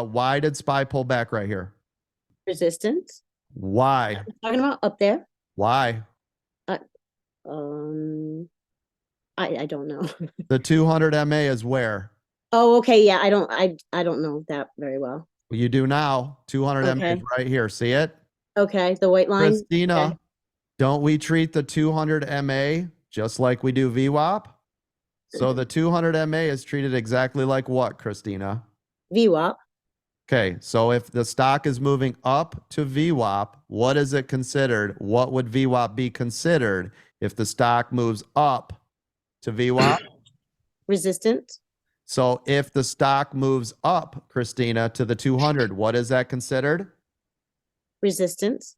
Why did SPY pull back right here? Resistance. Why? Talking about up there. Why? Uh, um, I don't know. The 200 MA is where? Oh, okay. Yeah, I don't know that very well. You do now. 200 MA is Okay. right here. See it? Okay, the white line. Christina, Okay. don't we treat the 200 MA just like we do VWAP? So the 200 MA is treated exactly like what, Christina? VWAP. Okay, so if the stock is moving up to VWAP, what is it considered? What would VWAP be considered if the stock moves up to VWAP? Resistance. So if the stock moves up, Christina, to the 200, what is that considered? Resistance.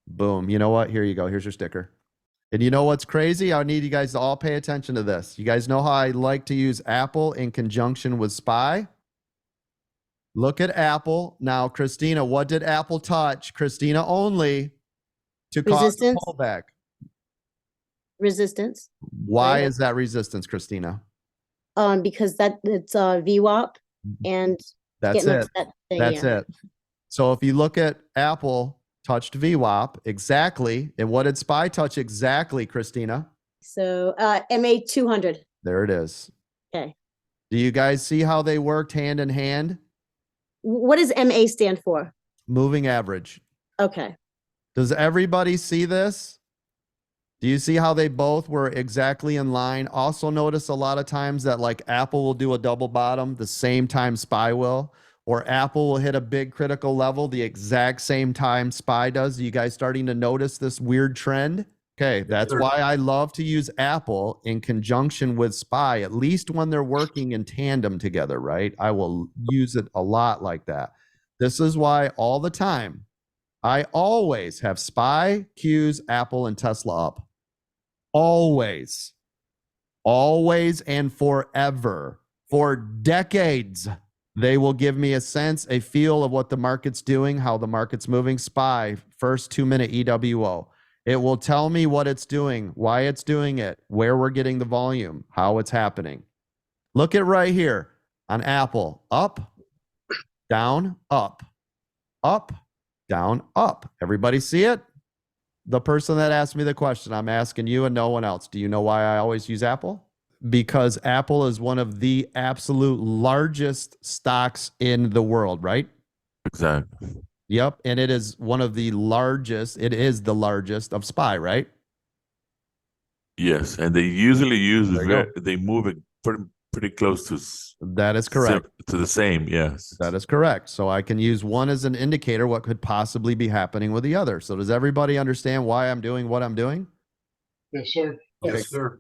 Boom. You know what? Here you go. Here's your sticker. And you know what's crazy? I need you guys to all pay attention to this. You guys know how I like to use Apple in conjunction with SPY? Look at Apple. Now, Christina, what did Apple touch? Christina only to cause a Resistance. pullback. Resistance. Why Right. is that resistance, Christina? Because it's VWAP and That's getting up it. to that thing. That's Yeah. it. So if you look at Apple touched VWAP exactly, and what did SPY touch exactly, Christina? So MA 200. There it is. Okay. Do you guys see how they worked hand in hand? What does MA stand for? Moving average. Okay. Does everybody see this? Do you see how they both were exactly in line? Also notice a lot of times that like Apple will do a double bottom the same time SPY will, or Apple will hit a big critical level the exact same time SPY does. Are you guys starting to notice this weird trend? Okay, that's why I love to use Apple in conjunction with SPY, at least when they're working in tandem together, right? I will use it a lot like that. This is why all the time, I always have SPY, Qs, Apple, and Tesla up. Always. Always and forever. For decades, they will give me a sense, a feel of what the market's doing, how the market's moving. SPY, first 2-minute EWO. It will tell me what it's doing, why it's doing it, where we're getting the volume, how it's happening. Look at right here on Apple. Up, down, up, down, up. Everybody see it? The person that asked me the question, I'm asking you and no one else. Do you know why I always use Apple? Because Apple is one of the absolute largest stocks in the world, right? Exactly. Yep. And it is one of the largest. It is the largest of SPY, right? Yes, and they usually use they move it pretty close to That is correct. To the same. Yes, that is correct. So I can use one as an indicator what could possibly be happening with the other. So does everybody understand why I'm doing what I'm doing? Yes, sir. Okay. Yes, sir.